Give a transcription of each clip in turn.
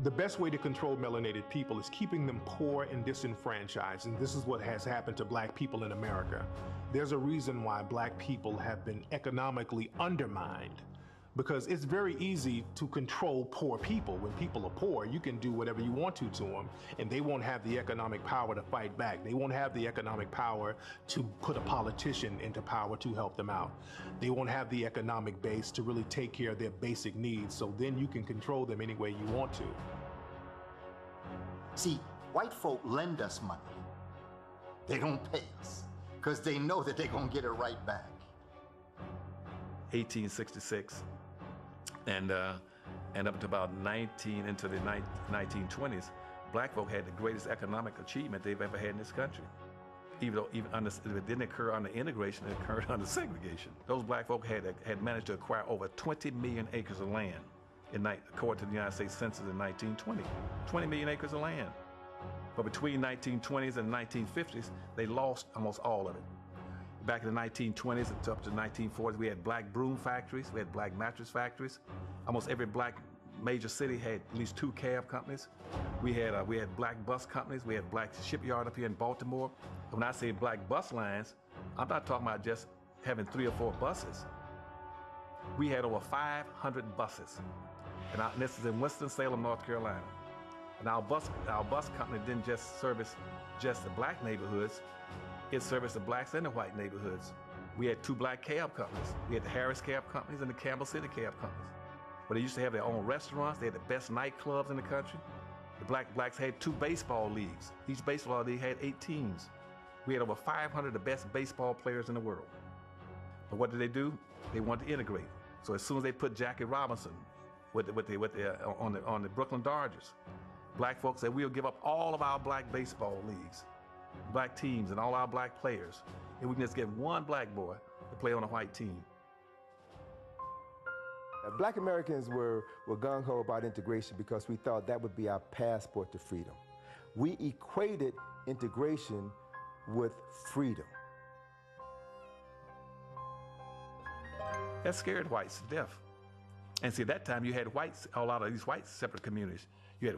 The best way to control melanated people is keeping them poor and disenfranchised, and this is what has happened to black people in America. There's a reason why black people have been economically undermined, because it's very easy to control poor people. When people are poor, you can do whatever you want to them, and they won't have the economic power to fight back. They won't have the economic power to put a politician into power to help them out. They won't have the economic base to really take care of their basic needs, so then you can control them any way you want to. See, white folk lend us money. They don't pay us, because they know that they're gonna get it right back. 1866 and up to about into the 1920s, black folk had the greatest economic achievement they've ever had in this country. Even though it didn't occur under integration, it occurred under segregation. Those black folk had managed to acquire over 20 million acres of land, according to the United States Census in 1920. 20 million acres of land. But between 1920s and 1950s, they lost almost all of it. Back in the 1920s and up to the 1940s, we had black broom factories, we had black mattress factories. Almost every black major city had at least 2 cab companies. We had black bus companies, we had black shipyard up here in Baltimore. When I say black bus lines, I'm not talking about just having 3 or 4 buses. We had over 500 buses. And this is in Winston-Salem, North Carolina. And our bus company didn't just service just the black neighborhoods, it serviced the blacks and the white neighborhoods. We had 2 black cab companies. We had the Harris Cab Companies and the Campbell City Cab Companies. But they used to have their own restaurants. They had the best nightclubs in the country. The blacks had 2 baseball leagues. Each baseball league had 8 teams. We had over 500 of the best baseball players in the world. But what did they do? They wanted to integrate. So as soon as they put Jackie Robinson on the Brooklyn Dodgers, black folks said, we'll give up all of our black baseball leagues, black teams, and all our black players, and we can just get one black boy to play on a white team. Black Americans were gung-ho about integration because we thought that would be our passport to freedom. We equated integration with freedom. That scared whites to death. And see, at that time you had whites, a lot of these white separate communities. You had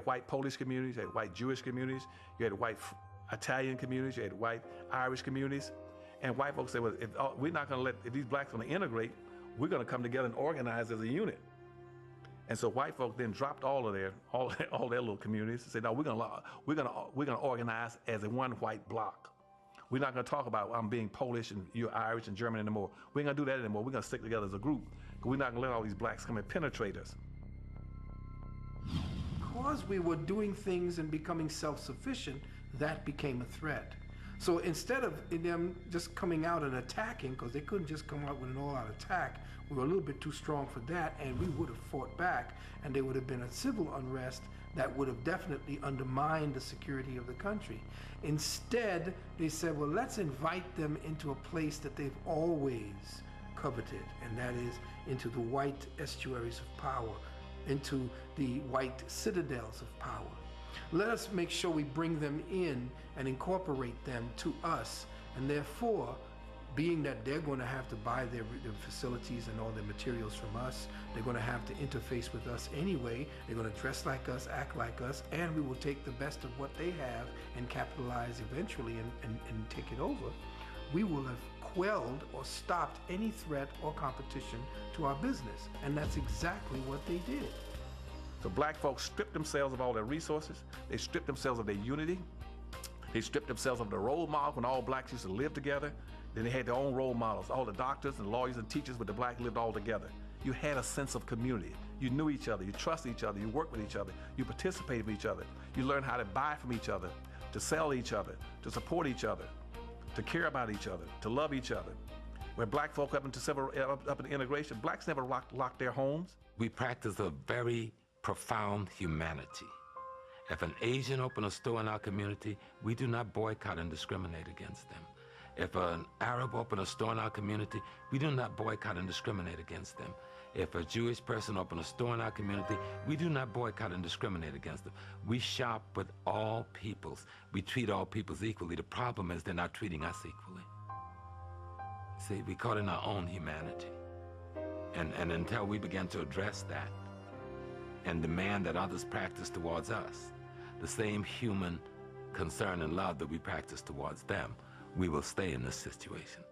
white Polish communities, you had white Jewish communities, you had white Italian communities, you had white Irish communities. And white folks said, well, if these blacks want to integrate, we're going to come together and organize as a unit. And so white folk then dropped all their little communities and said, no, we're going to organize as a one white block. We're not going to talk about I'm being Polish and you're Irish and German anymore. We ain't going to do that anymore. We're going to stick together as a group. Because we're not going to let all these blacks come and penetrate us. Because we were doing things and becoming self-sufficient, that became a threat. So instead of them just coming out and attacking, because they couldn't just come out with an all-out attack, we were a little bit too strong for that, and we would have fought back, and there would have been a civil unrest that would have definitely undermined the security of the country. Instead, they said, well, let's invite them into a place that they've always coveted, and that is into the white estuaries of power, into the white citadels of power. Let us make sure we bring them in and incorporate them to us, and therefore, being that they're going to have to buy their facilities and all their materials from us, they're going to have to interface with us anyway, they're going to dress like us, act like us, and we will take the best of what they have and capitalize eventually and take it over. We will have quelled or stopped any threat or competition to our business, and that's exactly what they did. So black folks stripped themselves of all their resources, they stripped themselves of their unity, they stripped themselves of the role model when all blacks used to live together. Then they had their own role models. All the doctors and lawyers and teachers with the black lived all together. You had a sense of community. You knew each other, you trusted each other, you worked with each other, you participated with each other. You learned how to buy from each other, to sell each other, to support each other, to care about each other, to love each other. Where black folk up in integration, blacks never locked their homes. We practice a very profound humanity. If an Asian opens a store in our community, we do not boycott and discriminate against them. If an Arab opens a store in our community, we do not boycott and discriminate against them. If a Jewish person opens a store in our community, we do not boycott and discriminate against them. We shop with all peoples. We treat all peoples equally. The problem is they're not treating us equally. See, we caught in our own humanity. And until we begin to address that, and demand that others practice towards us the same human concern and love that we practice towards them, we will stay in this situation.